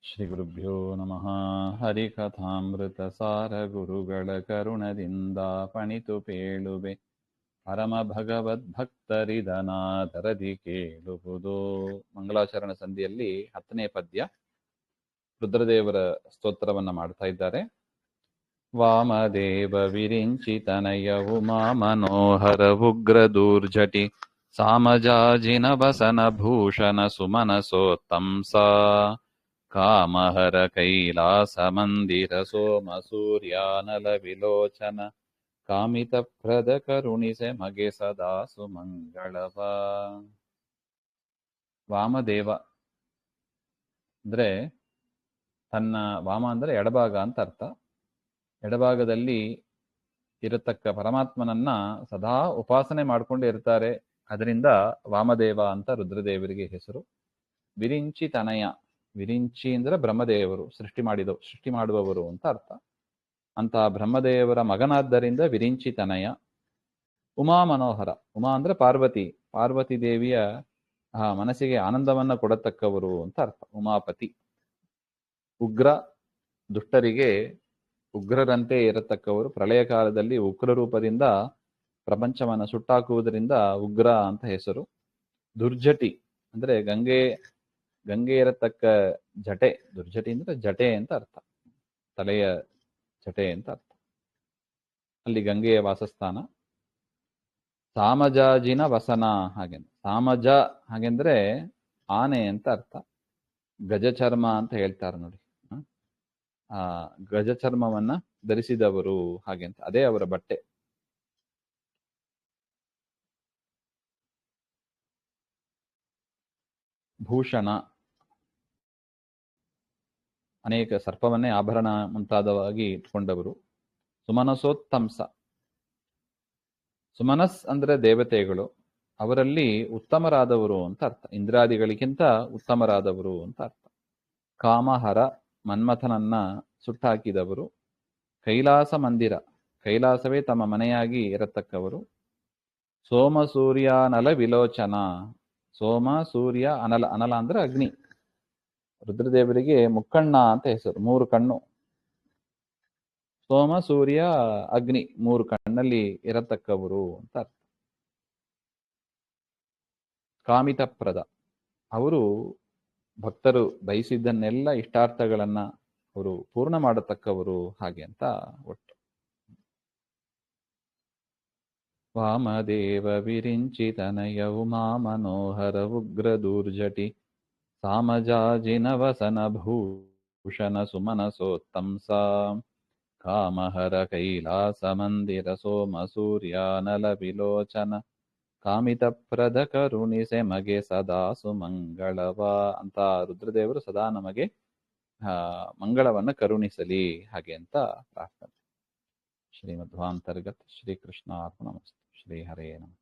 ಶ್ರೀ ಗುರುಭ್ಯೋ ನಮಃ. ಹರಿಕಥಾಮೃತ ಸಾರ ಗುರುಗಳ ಕರುಣದಿಂದ ಪಣಿತು ಪೇಳುವೆ ಪರಮ ಭಗವದ್ಭಕ್ತರಿದನಾದರದಿ ಕೇಳುವುದು. ಮಂಗಳಾಚರಣ ಸಂಧಿಯಲ್ಲಿ 10ನೇ ಪದ್ಯ ರುದ್ರದೇವರ ಸ್ತೋತ್ರವನ್ನ ಮಾಡ್ತಾ ಇದ್ದಾರೆ. ವಾಮದೇವ ವಿರಿಂಚಿತನಯ ಉಮಾ ಮನೋಹರ ಉಗ್ರ ದೂರ್ಜಟಿ ಸಾಮಜಾಜಿನ ವಸನ ಭೂಷಣ ಸುಮನಸೋತ್ತಂಸ ಕಾಮಹರ ಕೈಲಾಸ ಮಂದಿರ ಸೋಮ ಸೂರ್ಯಾನಲ ವಿಲೋಚನ ಕಾಮಿತ ಪ್ರದ ಕರುಣಿಸೆ ಮಗೆ ಸದಾ ಸುಮಂಗಳವ. ವಾಮದೇವ ಅಂದ್ರೆ ತನ್ನ ವಾಮ ಅಂದ್ರೆ ಎಡಭಾಗ ಅಂತ ಅರ್ಥ. ಎಡಭಾಗದಲ್ಲಿ ಇರತಕ್ಕ ಪರಮಾತ್ಮನನ್ನ ಸದಾ ಉಪಾಸನೆ ಮಾಡ್ಕೊಂಡು ಇರ್ತಾರೆ. ಅದರಿಂದ ವಾಮದೇವ ಅಂತ ರುದ್ರದೇವರಿಗೆ ಹೆಸರು. ವಿರಿಂಚಿ ತನಯ, ವಿರಿಂಚಿ ಅಂದ್ರೆ ಬ್ರಹ್ಮದೇವರು ಸೃಷ್ಟಿ ಮಾಡುವವರು ಅಂತ ಅರ್ಥ. ಅಂತ ಬ್ರಹ್ಮದೇವರ ಮಗನಾದ್ದರಿಂದ ವಿರಿಂಚಿ ತನಯ. ಉಮಾ ಮನೋಹರ, ಉಮಾ ಅಂದ್ರೆ ಪಾರ್ವತಿ, ಪಾರ್ವತಿ ದೇವಿಯ ಮನಸ್ಸಿಗೆ ಆನಂದವನ್ನ ಕೊಡತಕ್ಕವರು ಅಂತ ಅರ್ಥ. ಉಮಾಪತಿ. ಉಗ್ರ, ದುಷ್ಟರಿಗೆ ಉಗ್ರರಂತೆ ಇರತಕ್ಕವರು. ಪ್ರಳಯ ಕಾಲದಲ್ಲಿ ಉಗ್ರ ರೂಪದಿಂದ ಪ್ರಪಂಚವನ್ನ ಸುಟ್ಟಾಕುವುದರಿಂದ ಉಗ್ರ ಅಂತ ಹೆಸರು. ದುರ್ಜಟಿ ಅಂದ್ರೆ ಗಂಗೆ ಇರತಕ್ಕ ಜಟೆ. ದುರ್ಜಟಿ ಅಂದ್ರೆ ಜಟೆ ಅಂತ ಅರ್ಥ, ತಲೆಯ ಜಟೆ ಅಂತ ಅರ್ಥ. ಅಲ್ಲಿ ಗಂಗೆಯ ವಾಸಸ್ಥಾನ. ಸಾಮಜಾಜಿನ ವಸನ, ಹಾಗೆಂದ್ರೆ ಸಾಮಜ ಹಾಗೆಂದ್ರೆ ಆನೆ ಅಂತ ಅರ್ಥ. ಗಜಚರ್ಮ ಅಂತ ಹೇಳ್ತಾರೆ ನೋಡಿ. ಆ ಗಜಚರ್ಮವನ್ನ ಧರಿಸಿದವರು ಹಾಗೆ ಅಂತ, ಅದೇ ಅವರ ಬಟ್ಟೆ. ಭೂಷಣ, ಅನೇಕ ಸರ್ಪವನ್ನೇ ಆಭರಣ ಮುಂತಾದವಾಗಿ ಇಟ್ಕೊಂಡವರು. ಸುಮನಸೋತ್ತಂಸ, ಸುಮನಸ್ ಅಂದ್ರೆ ದೇವತೆಗಳು, ಅವರಲ್ಲಿ ಉತ್ತಮರಾದವರು ಅಂತ ಅರ್ಥ. ಇಂದ್ರಾದಿಗಳಿಗಿಂತ ಉತ್ತಮರಾದವರು ಅಂತ ಅರ್ಥ. ಕಾಮಹರ, ಮನ್ಮಥನನ್ನ ಸುಟ್ಟಾಕಿದವರು. ಕೈಲಾಸ ಮಂದಿರ, ಕೈಲಾಸವೇ ತಮ್ಮ ಮನೆಯಾಗಿ ಇರತಕ್ಕವರು. ಸೋಮ ಸೂರ್ಯಾನಲ ವಿಲೋಚನ, ಸೋಮ ಸೂರ್ಯ ಅನಲ, ಅನಲ ಅಂದ್ರೆ ಅಗ್ನಿ. ರುದ್ರದೇವರಿಗೆ ಮುಕ್ಕಣ್ಣ ಅಂತ ಹೆಸರು, 3 ಕಣ್ಣು. ಸೋಮ ಸೂರ್ಯ ಅಗ್ನಿ 3 ಕಣ್ಣಲ್ಲಿ ಇರತಕ್ಕವರು ಅಂತ ಅರ್ಥ. ಕಾಮಿತಪ್ರದ, ಅವರು ಭಕ್ತರು ಬಯಸಿದ್ದನ್ನೆಲ್ಲ ಇಷ್ಟಾರ್ಥಗಳನ್ನ ಅವರು ಪೂರ್ಣ ಮಾಡತಕ್ಕವರು ಹಾಗೆ ಅಂತ ಒಟ್ಟು. ವಾಮದೇವ ವಿರಿಂಚಿತನಯ ಉಮಾ ಮನೋಹರ ಉಗ್ರ ದೂರ್ಜಟಿ ಸಾಮಜಾಜಿನ ವಸನ ಭೂಷಣ ಸುಮನಸೋತ್ತಂಸ ಕಾಮಹರ ಕೈಲಾಸ ಮಂದಿರ ಸೋಮ ಸೂರ್ಯಾನಲ ವಿಲೋಚನ ಕಾಮಿತ ಪ್ರದ ಕರುಣಿಸೆ ಮಗೆ ಸದಾ ಸುಮಂಗಳವ ಅಂತ ರುದ್ರದೇವರು ಸದಾ ನಮಗೆ ಮಂಗಳವನ್ನ ಕರುಣಿಸಲಿ ಹಾಗೆ ಅಂತ ಪ್ರಾರ್ಥನೆ. ಶ್ರೀಮಧ್ವಾಂತರ್ಗತ ಶ್ರೀಕೃಷ್ಣ ಅರ್ಪಣಮಸ್ತು. ಶ್ರೀ ಹರೇ ನಮಃ.